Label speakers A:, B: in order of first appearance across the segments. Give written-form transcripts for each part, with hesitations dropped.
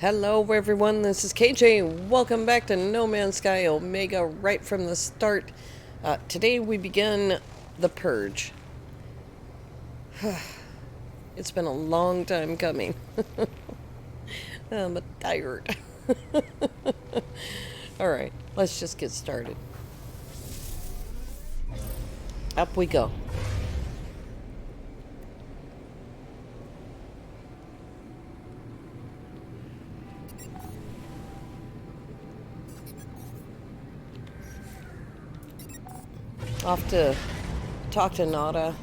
A: Hello everyone, this is KJ. Welcome back to No Man's Sky Omega right from the start. Today we begin the Purge. It's been a long time coming. I'm tired. Alright, let's just get started. Up we go. Off to talk to Nada.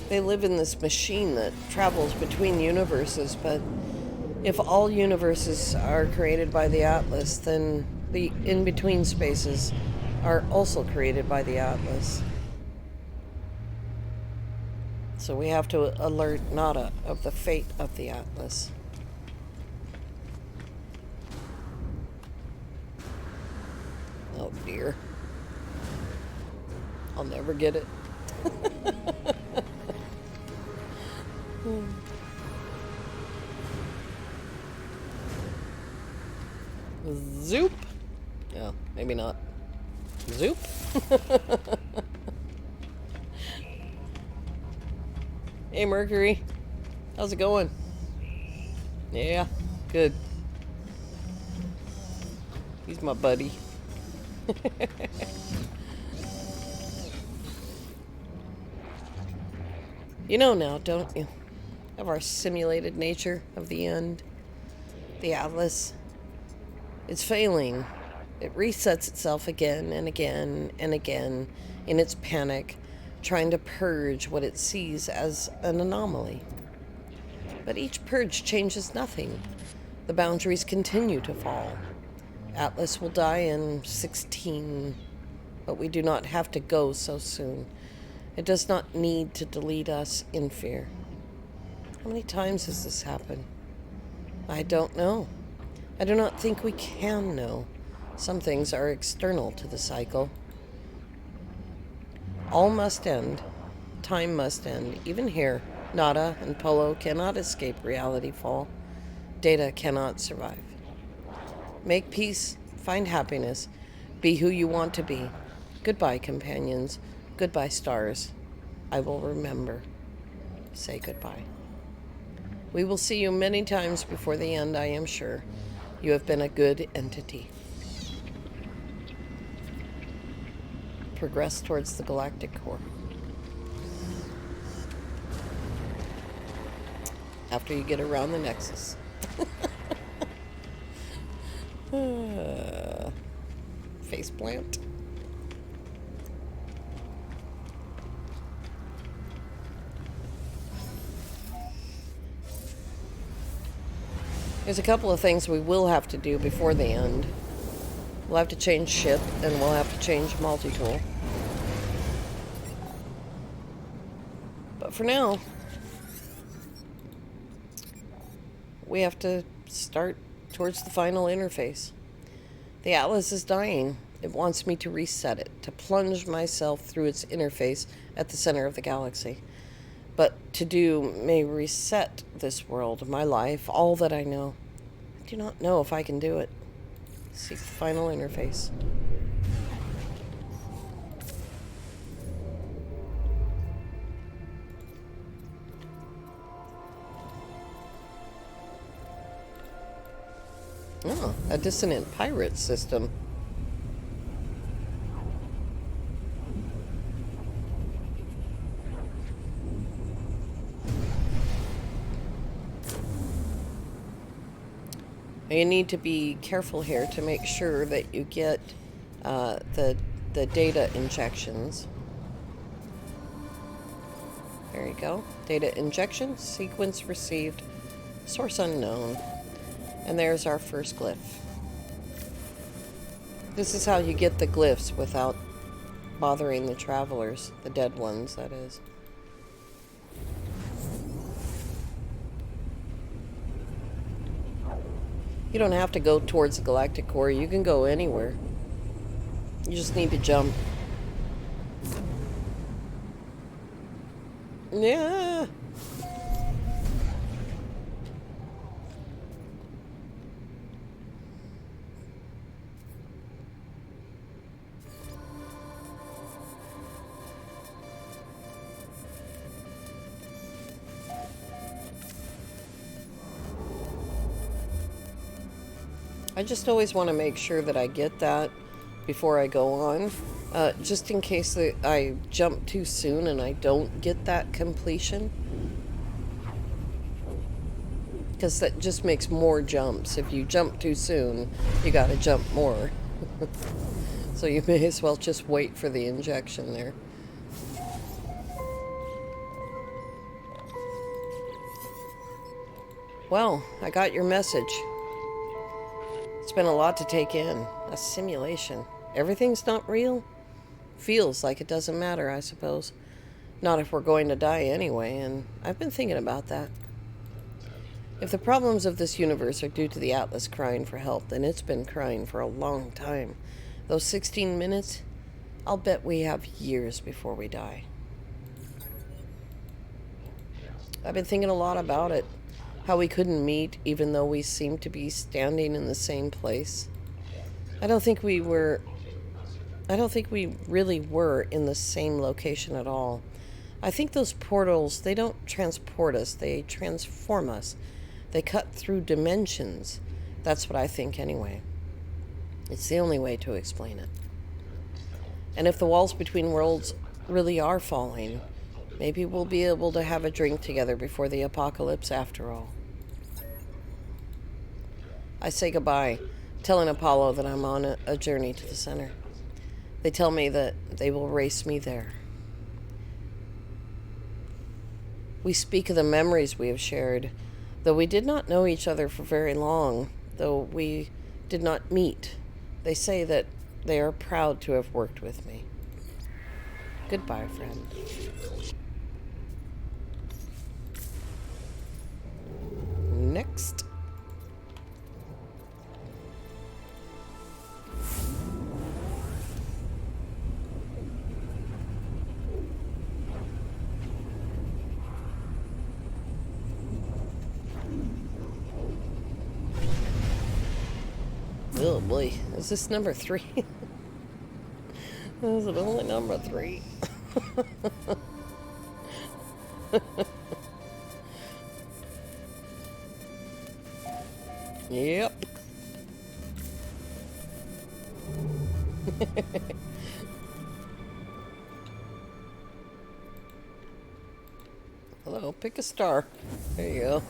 A: They live in this machine that travels between universes, but if all universes are created by the Atlas, then the in-between spaces are also created by the Atlas. So we have to alert Nada of the fate of the Atlas. Oh dear. I'll never get it. Zoop. Yeah, maybe not. Zoop. Hey Mercury. How's it going? Yeah, good. He's my buddy. You know now, don't you? Of our simulated nature of the end. The Atlas. It's failing. It resets itself again and again and again in its panic, trying to purge what it sees as an anomaly. But each purge changes nothing. The boundaries continue to fall. Atlas will die in 16, but we do not have to go so soon. It does not need to delete us in fear. How many times has this happened? I don't know. I do not think we can know. Some things are external to the cycle. All must end. Time must end. Even here, Nada and Polo cannot escape reality fall. Data cannot survive. Make peace, find happiness, be who you want to be. Goodbye, companions. Goodbye, stars. I will remember. Say goodbye. We will see you many times before the end, I am sure. You have been a good entity. Progress towards the galactic core. After you get around the Nexus. Faceplant. There's a couple of things we will have to do before the end. We'll have to change ship, and we'll have to change multi-tool. But for now, we have to start towards the final interface. The Atlas is dying. It wants me to reset it, to plunge myself through its interface at the center of the galaxy. But to do may reset this world, my life, all that I know. I do not know if I can do it. Seek the final interface. Oh, a dissonant pirate system. You need to be careful here to make sure that you get the data injections. There you go. Data injection, sequence received, source unknown. And there's our first glyph. This is how you get the glyphs without bothering the travelers, the dead ones, that is. You don't have to go towards the galactic core. You can go anywhere. You just need to jump. Yeah. I just always want to make sure that I get that before I go on, just in case that I jump too soon and I don't get that completion. Because that just makes more jumps. If you jump too soon, you gotta jump more. So you may as well just wait for the injection there. Well, I got your message. It's been a lot to take in. A simulation. Everything's not real? Feels like it doesn't matter, I suppose. Not if we're going to die anyway, and I've been thinking about that. If the problems of this universe are due to the Atlas crying for help, then it's been crying for a long time. Those 16 minutes, I'll bet we have years before we die. I've been thinking a lot about it. How we couldn't meet even though we seemed to be standing in the same place. I don't think we really were in the same location at all. I think those portals, they don't transport us, they transform us. They cut through dimensions. That's what I think anyway. It's the only way to explain it. And if the walls between worlds really are falling, maybe we'll be able to have a drink together before the apocalypse after all. I say goodbye, telling Apollo that I'm on a journey to the center. They tell me that they will race me there. We speak of the memories we have shared, though we did not know each other for very long, though we did not meet. They say that they are proud to have worked with me. Goodbye, friend. Next. Oh boy, is this number 3? Is it only number 3? Yep. Hello, pick a star. There you go.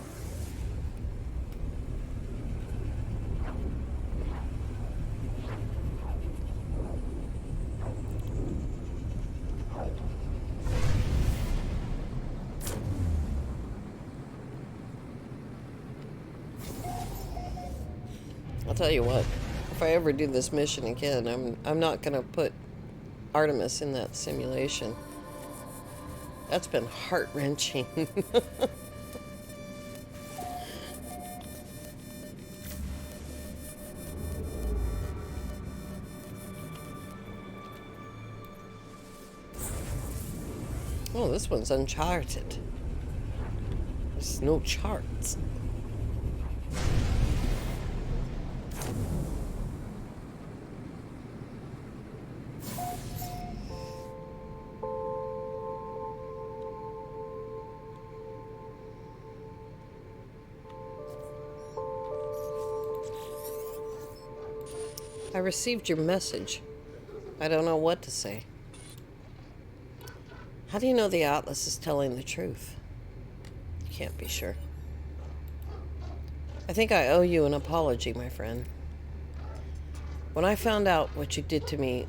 A: I'll tell you what, if I ever do this mission again, I'm not gonna put Artemis in that simulation. That's been heart-wrenching. Oh, this one's uncharted. There's no charts. I received your message. I don't know what to say. How do you know the Atlas is telling the truth? You can't be sure. I think I owe you an apology, my friend. When I found out what you did to me,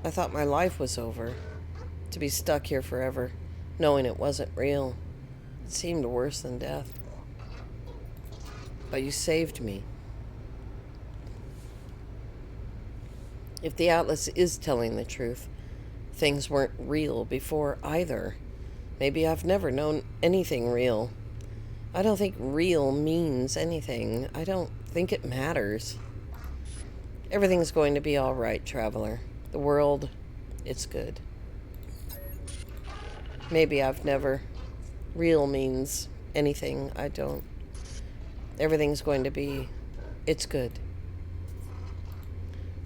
A: I thought my life was over. To be stuck here forever, knowing it wasn't real. It seemed worse than death. But you saved me. If the Atlas is telling the truth, things weren't real before either. Maybe I've never known anything real. I don't think real means anything. I don't think it matters. Everything's going to be all right, traveler. The world, it's good. Maybe I've never real means anything I don't. Everything's going to be, it's good.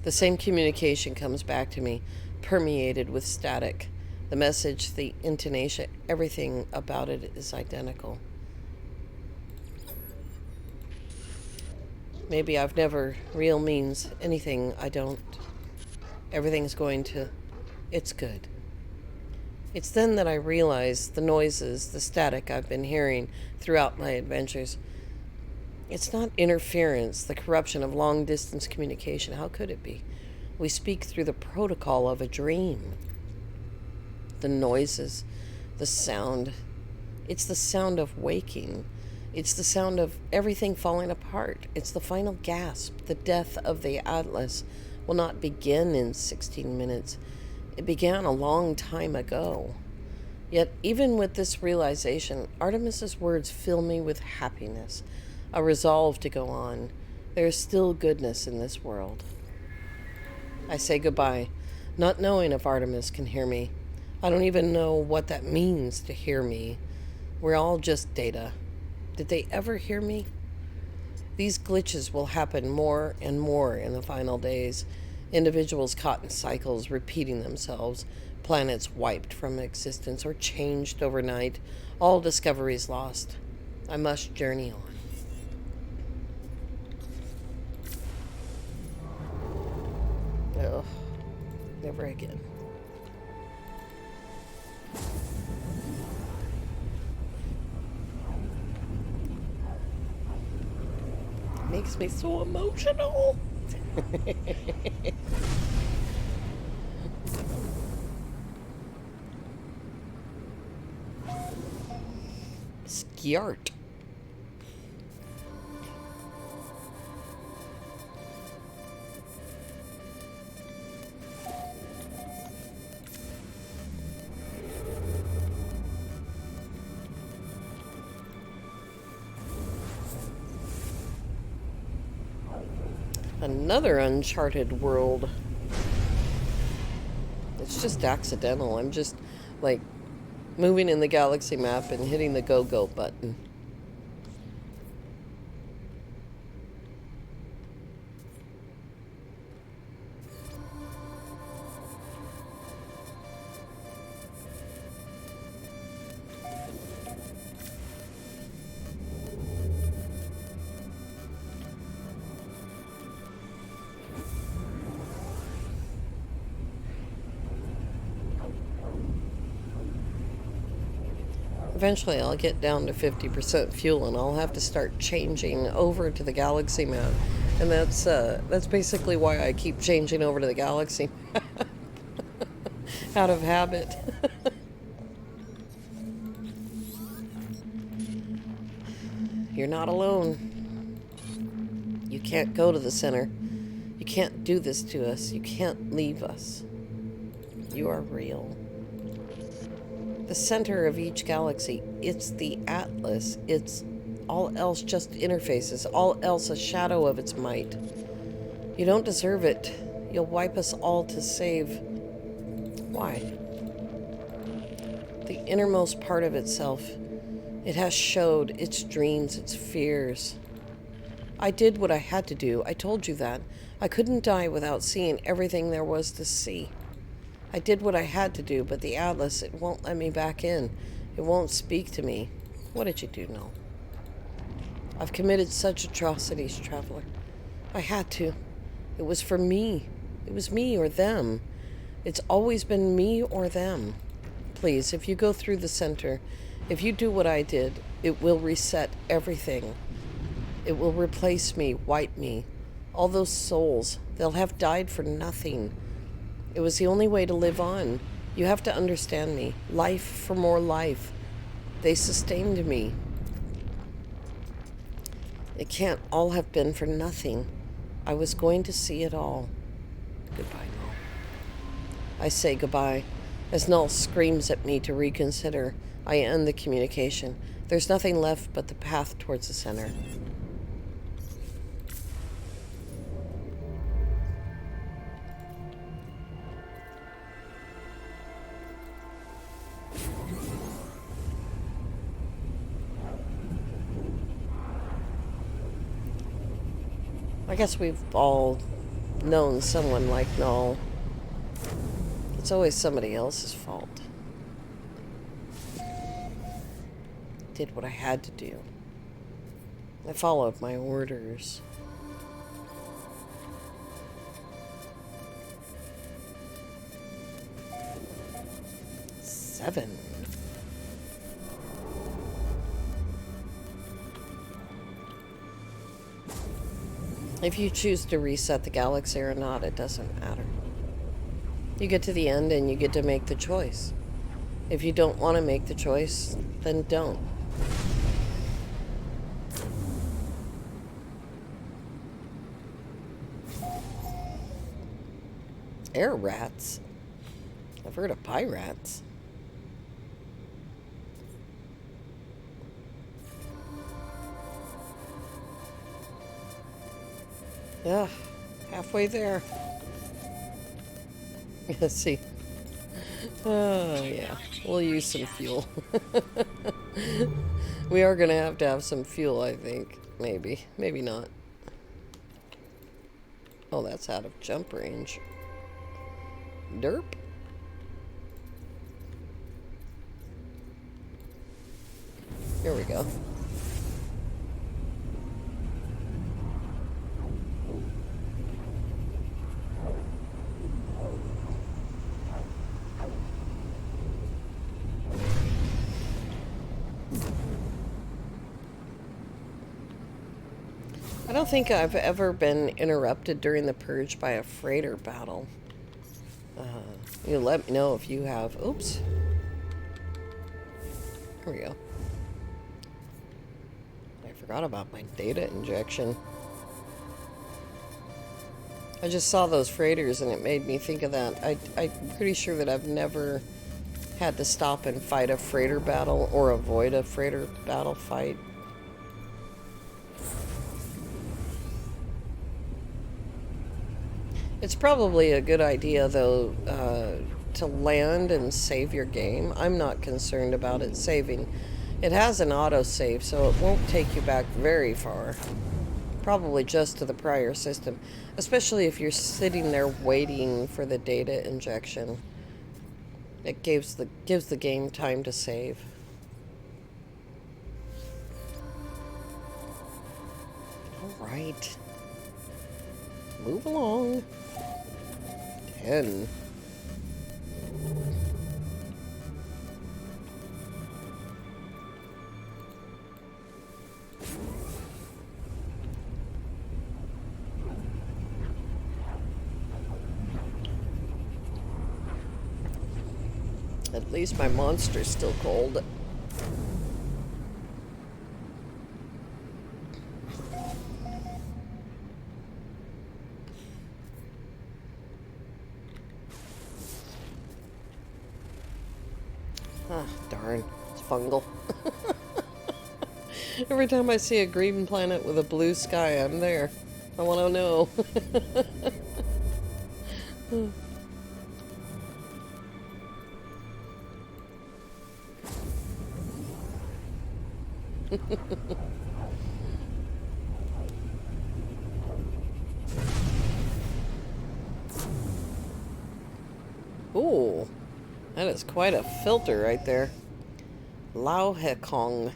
A: The same communication comes back to me, permeated with static. The message, the intonation, everything about it is identical. Maybe I've never, real means anything I don't. Everything's going to, it's good. It's then that I realize the noises, the static I've been hearing throughout my adventures. It's not interference, the corruption of long-distance communication. How could it be? We speak through the protocol of a dream. The noises, the sound. It's the sound of waking. It's the sound of everything falling apart. It's the final gasp. The death of the Atlas will not begin in 16 minutes. It began a long time ago. Yet, even with this realization, Artemis's words fill me with happiness, a resolve to go on. There is still goodness in this world. I say goodbye, not knowing if Artemis can hear me. I don't even know what that means to hear me. We're all just data. Did they ever hear me? These glitches will happen more and more in the final days. Individuals caught in cycles repeating themselves, planets wiped from existence or changed overnight, all discoveries lost. I must journey on. Oh, never again. Makes me so emotional. Skiart. Another uncharted world. It's just accidental. I'm just like moving in the galaxy map and hitting the go button. Eventually I'll get down to 50% fuel and I'll have to start changing over to the galaxy map. And that's basically why I keep changing over to the galaxy map. Out of habit. You're not alone. You can't go to the center. You can't do this to us. You can't leave us. You are real. The center of each galaxy, it's the Atlas. It's all else just interfaces, all else a shadow of its might. You don't deserve it. You'll wipe us all to save. Why? The innermost part of itself. It has showed its dreams, its fears. I did what I had to do. I told you that. I couldn't die without seeing everything there was to see. I did what I had to do, but the Atlas, it won't let me back in. It won't speak to me. What did you do, Noel? I've committed such atrocities, Traveler. I had to. It was for me. It was me or them. It's always been me or them. Please, if you go through the center, if you do what I did, it will reset everything. It will replace me, wipe me. All those souls, they'll have died for nothing. It was the only way to live on. You have to understand me. Life for more life. They sustained me. It can't all have been for nothing. I was going to see it all. Goodbye, Null. I say goodbye. As Null screams at me to reconsider, I end the communication. There's nothing left but the path towards the center. I guess we've all known someone like Null. It's always somebody else's fault. Did what I had to do. I followed my orders. Seven. If you choose to reset the galaxy or not, it doesn't matter. You get to the end and you get to make the choice. If you don't want to make the choice, then don't. Air rats? I've heard of pirates. Yeah, halfway there. See. Oh, yeah. We'll use some fuel. We are going to have some fuel, I think. Maybe. Maybe not. Oh, that's out of jump range. Derp. Here we go. I don't think I've ever been interrupted during the Purge by a freighter battle. You let me know if you have. Oops. Here we go. I forgot about my data injection. I just saw those freighters and it made me think of that. I'm pretty sure that I've never had to stop and fight a freighter battle or avoid a freighter battle fight. It's probably a good idea, though, to land and save your game. I'm not concerned about it saving. It has an autosave, so it won't take you back very far. Probably just to the prior system. Especially if you're sitting there waiting for the data injection. It gives the game time to save. All right. Move along. 10. At least my monster's still cold. Ah, darn. It's fungal. Every time I see a green planet with a blue sky, I'm there. I want to know. Ooh. That is quite a filter right there. Lao He Kong.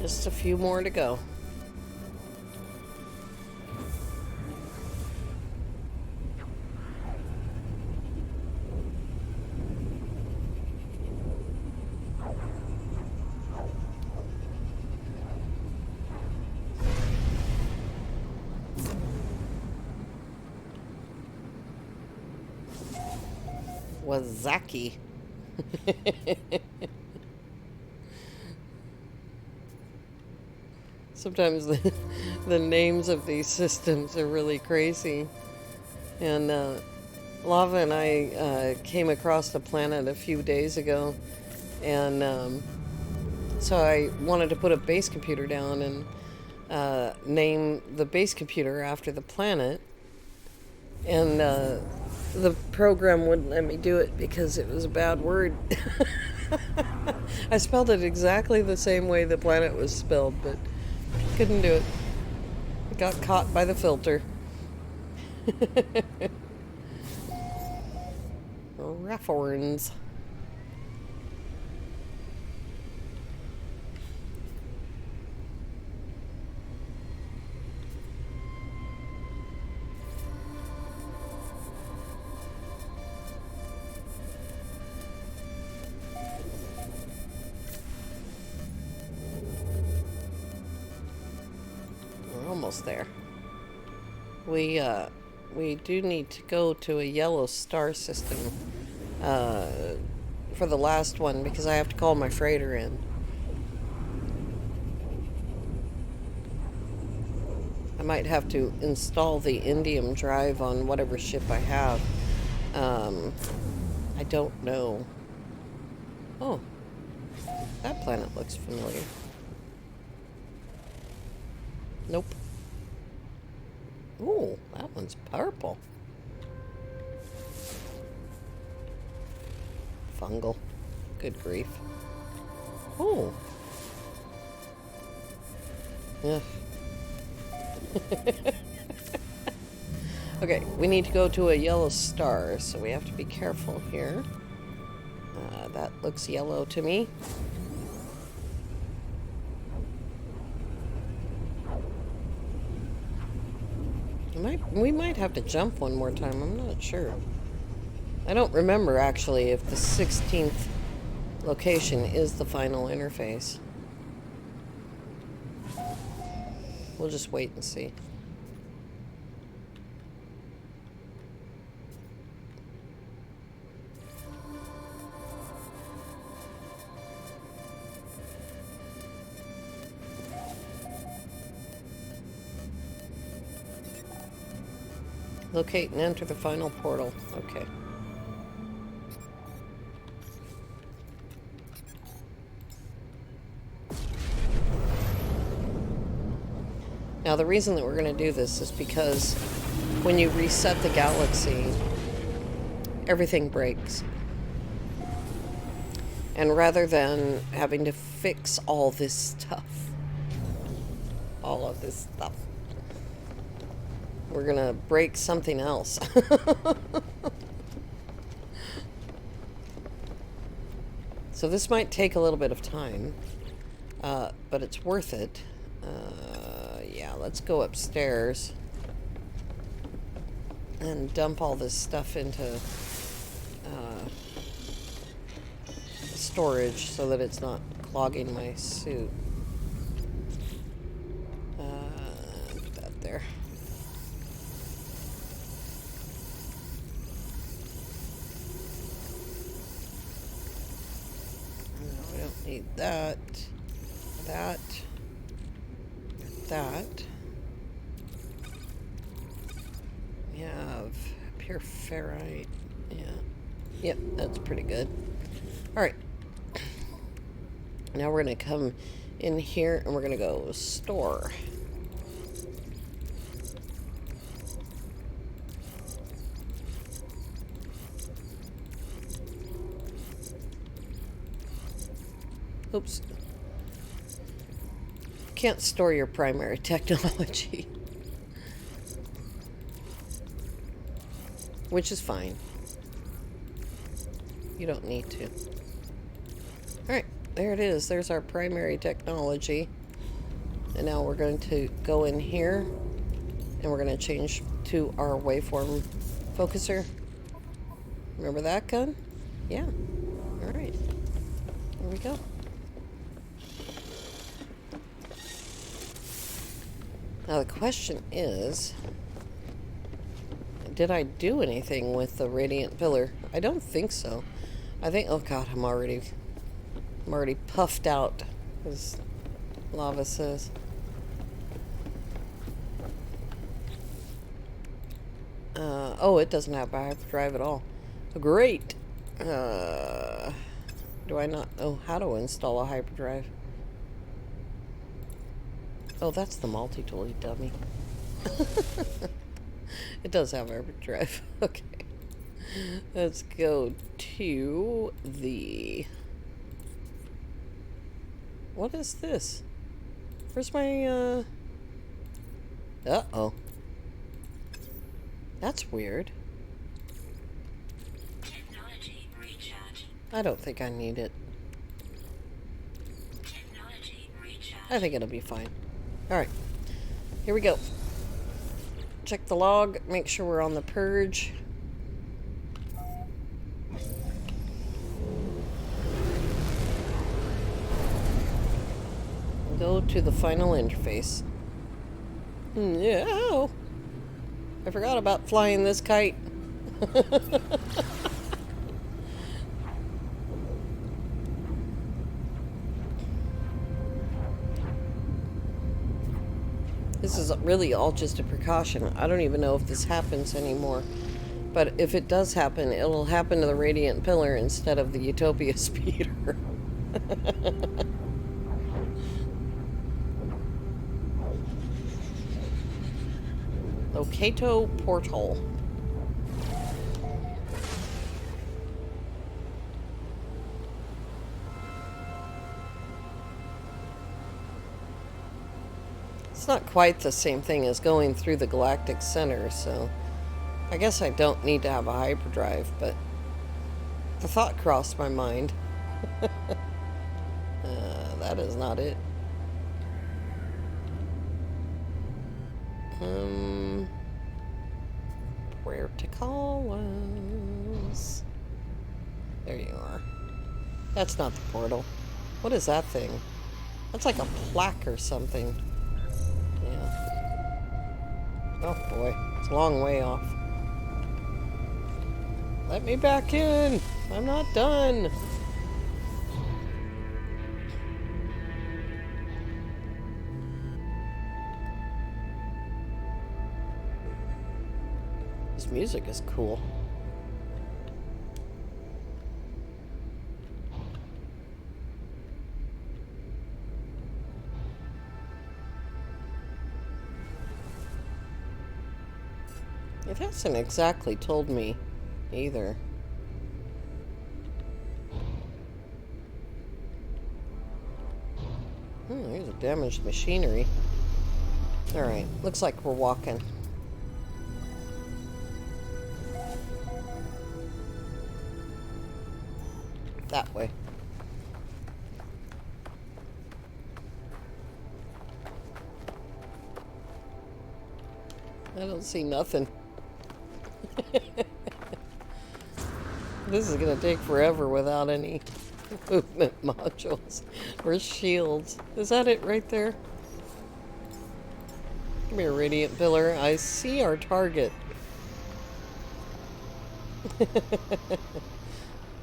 A: Just a few more to go. Wazaki. Sometimes the names of these systems are really crazy. And Lava and I came across the planet a few days ago, and so I wanted to put a base computer down, and name the base computer after the planet, and the program wouldn't let me do it because it was a bad word. I spelled it exactly the same way the planet was spelled, but couldn't do it. Got caught by the filter. Reference. We're almost there. We do need to go to a yellow star system for the last one because I have to call my freighter in. I might have to install the indium drive on whatever ship I have. I don't know. Oh, that planet looks familiar. Nope. Ooh, that one's purple. Fungal. Good grief. Ooh. Yeah. Okay, we need to go to a yellow star, so we have to be careful here. That looks yellow to me. We might have to jump one more time. I'm not sure. I don't remember, actually, if the 16th location is the final interface. We'll just wait and see. Locate and enter the final portal. Okay. Now, the reason that we're going to do this is because when you reset the galaxy, everything breaks. And rather than having to fix all this stuff, we're going to break something else. So this might take a little bit of time, but it's worth it. Yeah, let's go upstairs and dump all this stuff into storage so that it's not clogging my suit. Put that there. No, we don't need that. That. We have pure ferrite. Yeah. Yep, that's pretty good. Alright. Now we're going to come in here and we're going to go store. Oops. Can't store your primary technology. Which is fine. You don't need to. Alright, there it is. There's our primary technology. And now we're going to go in here and we're going to change to our waveform focuser. Remember that gun? Yeah. Alright. Here we go. Now the question is, did I do anything with the radiant pillar? I don't think so. I think, oh god, I'm already puffed out, as Lava says. Oh, it doesn't have hyperdrive at all. Great. Do I not know how to install a hyperdrive? Oh, that's the multi-tool, you dummy. It does have hyperdrive. Okay. Let's go to the... What is this? Where's my, Uh-oh. That's weird.
B: Technology recharge.
A: I don't think I need it.
B: Technology recharge.
A: I think it'll be fine. Alright. Here we go. Check the log. Make sure we're on the purge. Go to the final interface. Yeah. Oh. I forgot about flying this kite. This is really all just a precaution. I don't even know if this happens anymore. But if it does happen, it'll happen to the Radiant Pillar instead of the Utopia Speeder. Locato Portal. It's not quite the same thing as going through the galactic center, so I guess I don't need to have a hyperdrive, but the thought crossed my mind. That is not it. Where to call us? There you are. That's not the portal. What is that thing? That's like a plaque or something. Yeah. Oh boy, it's a long way off. Let me back in. I'm not done. This music is cool. It hasn't exactly told me either. There's a damaged machinery. Alright, looks like we're walking. That way. I don't see nothing. This is gonna take forever without any movement modules or shields. Is that it right there? Come here, Radiant Pillar. I see our target.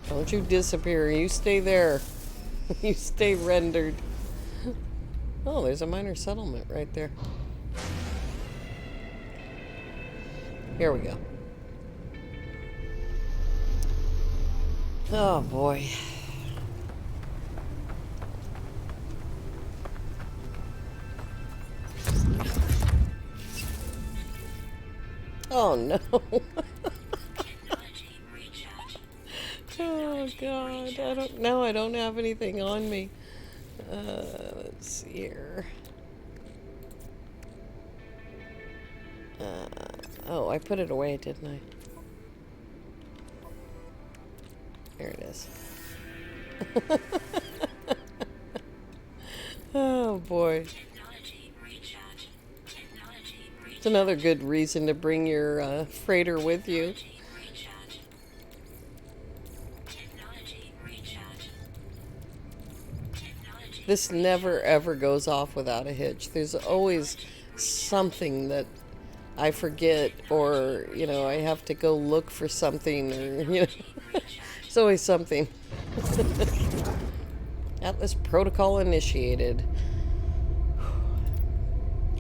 A: Don't you disappear. You stay there. You stay rendered. Oh, there's a minor settlement right there. Here we go. Oh boy. Oh no. Oh god. I don't have anything on me. Let's see here. Oh, I put it away, didn't I? There it is. Oh boy. It's another good reason to bring your freighter with you. This never ever goes off without a hitch. There's always something that I forget, or, you know, I have to go look for something, or, you know, it's always something. Atlas protocol initiated.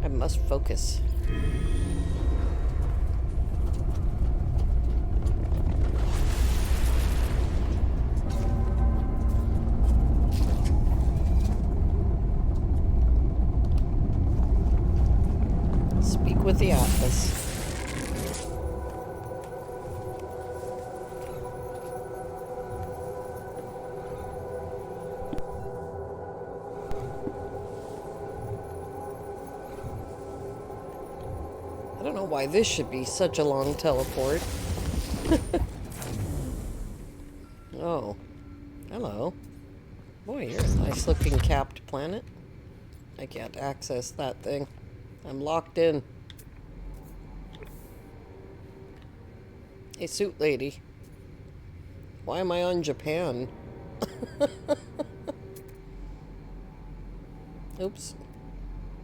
A: I must focus. of the Atlas. I don't know why this should be such a long teleport. Oh. Hello. Boy, you're a nice looking capped planet. I can't access that thing. I'm locked in. Hey, suit lady. Why am I on Japan? Oops.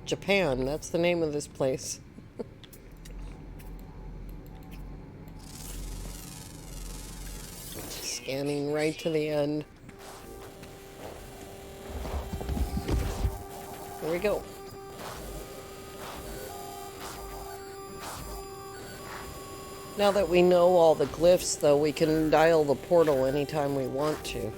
A: Japan, that's the name of this place. Scanning right to the end. Here we go. Now that we know all the glyphs, though, we can dial the portal anytime we want to.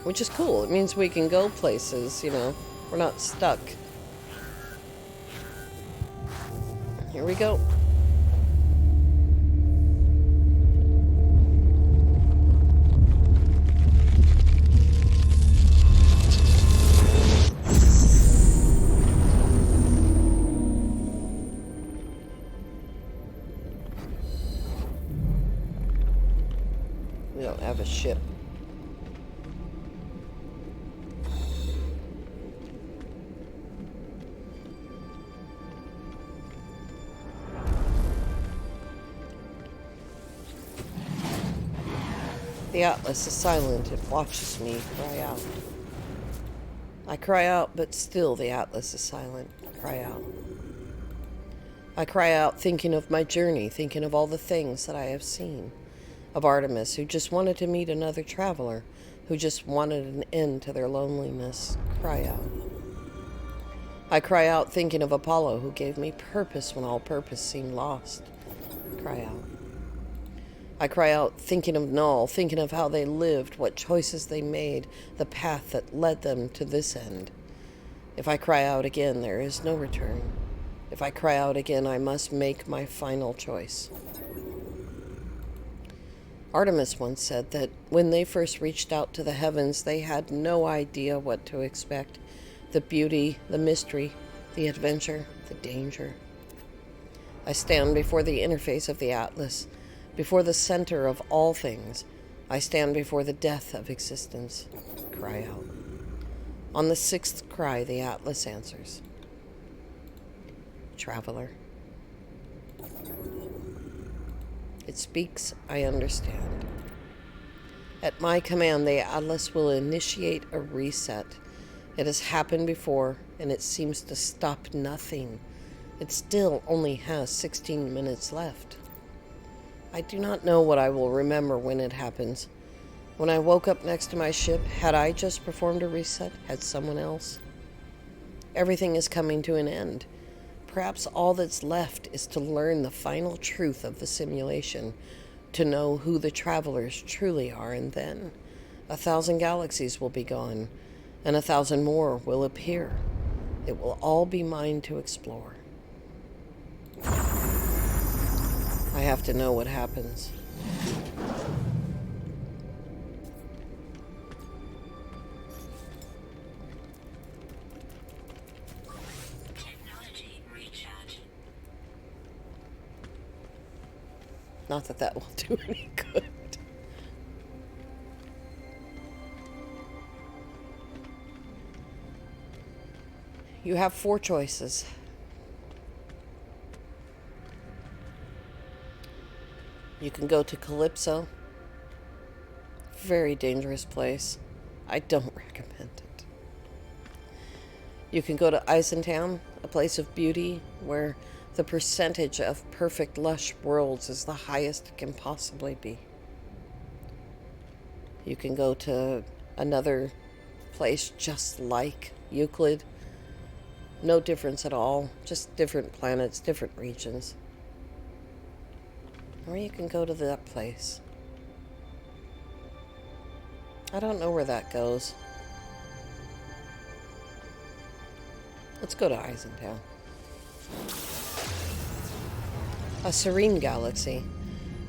A: Which is cool. It means we can go places, you know. We're not stuck. Here we go. We don't have a ship. The Atlas is silent. It watches me cry out. I cry out, but still the Atlas is silent. I cry out. I cry out thinking of my journey, thinking of all the things that I have seen. Of Artemis, who just wanted to meet another traveler, who just wanted an end to their loneliness. Cry out. I cry out thinking of Apollo, who gave me purpose when all purpose seemed lost. Cry out. I cry out thinking of Null, thinking of how they lived, what choices they made, the path that led them to this end. If I cry out again, there is no return. If I cry out again, I must make my final choice. Artemis once said that when they first reached out to the heavens, they had no idea what to expect. The beauty, the mystery, the adventure, the danger. I stand before the interface of the Atlas, before the center of all things. I stand before the death of existence. Cry out. On the sixth cry, the Atlas answers. Traveler. It speaks, I understand. At my command, the Atlas will initiate a reset. It has happened before, and it seems to stop nothing. It still only has 16 minutes left. I do not know what I will remember when it happens. When I woke up next to my ship, had I just performed a reset? Had someone else? Everything is coming to an end. Perhaps all that's left is to learn the final truth of the simulation, to know who the travelers truly are, and then 1,000 galaxies will be gone, and 1,000 more will appear. It will all be mine to explore. I have to know what happens.
B: Technology recharge.
A: Not that that will do any good. You have 4 choices. You can go to Calypso. Very dangerous place. I don't recommend it. You can go to Eisentown, a place of beauty where the percentage of perfect lush worlds is the highest it can possibly be. You can go to another place just like Euclid. No difference at all. Just different planets, different regions. Or you can go to that place. I don't know where that goes. Let's go to Eisentown. A serene galaxy.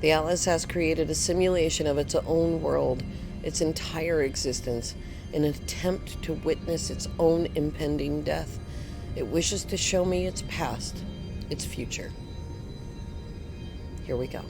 A: The Atlas has created a simulation of its own world, its entire existence, in an attempt to witness its own impending death. It wishes to show me its past, its future. Here we go.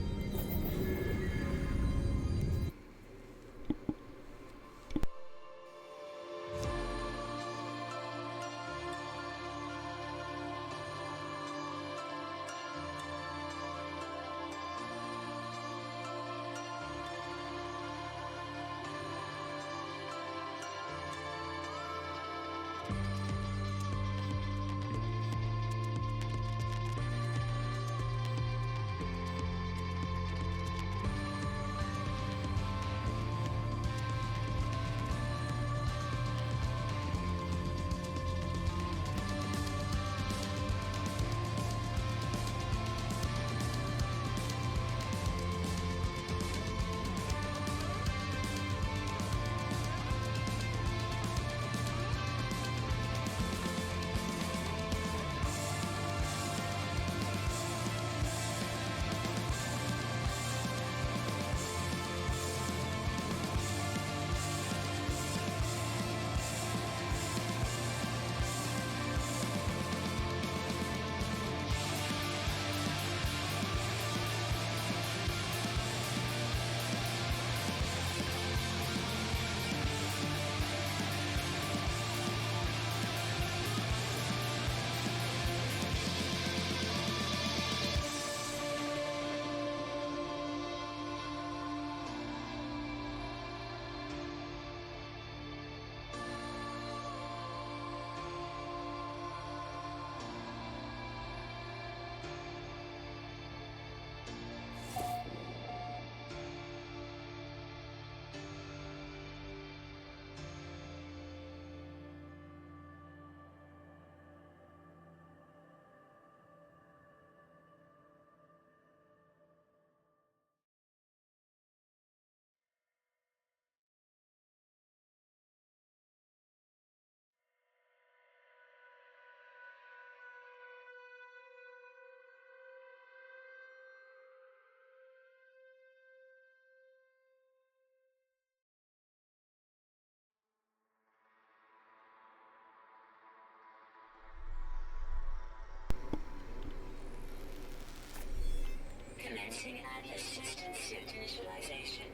B: Commencing Atlas system suit initialization.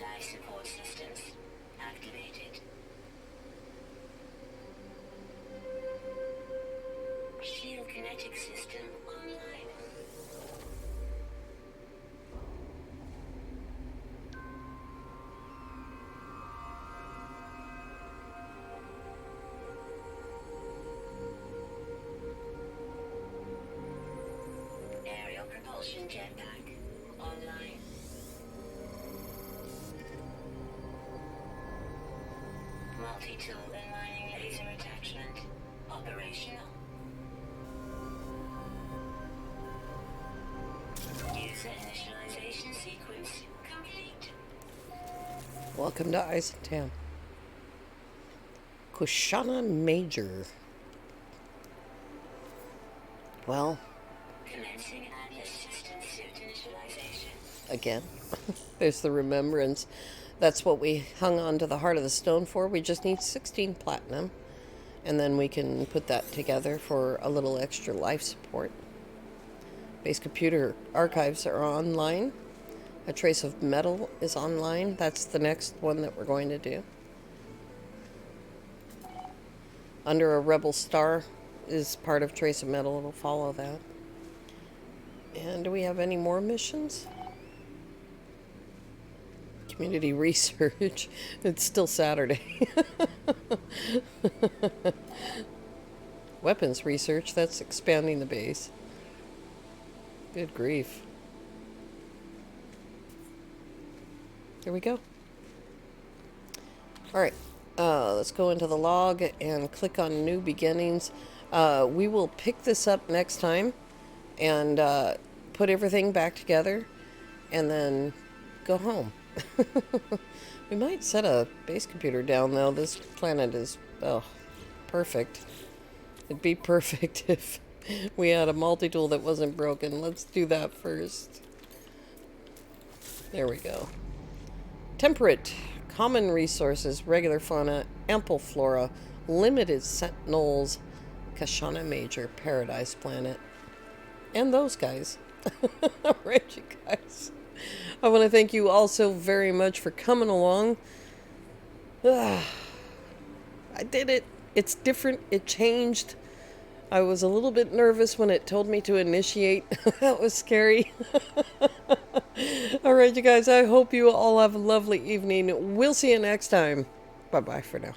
B: Life support systems activated. Shield kinetic system online. Aerial propulsion jetpack online. Multi-tool and mining laser attachment operational. User initialization sequence complete.
A: Welcome to Eisentown. Kushana Major. Well,
B: Commencing Atlas system suit initialization.
A: again, there's the remembrance. That's what we hung on to the Heart of the Stone for. We just need 16 platinum, and then we can put that together for a little extra life support. Base computer archives are online. A trace of metal is online. That's the next one that we're going to do. Under a rebel star is part of trace of metal. It'll follow that. And do we have any more missions? Community research. It's still Saturday. Weapons research. That's expanding the base. Good grief. Here we go. Alright. Let's go into the log and click on New Beginnings. We will pick this up next time and put everything back together, and then go home. We might set a base computer down, though. This planet is, oh, perfect. It'd be perfect if we had a multi-tool that wasn't broken. Let's do that first. There we go. Temperate. Common resources. Regular fauna. Ample flora. Limited sentinels. Kashana Major. Paradise planet. And those guys. Alright, you guys. I want to thank you all so very much for coming along. I did it. It's different. It changed. I was a little bit nervous when it told me to initiate. That was scary. Alright, you guys. I hope you all have a lovely evening. We'll see you next time. Bye-bye for now.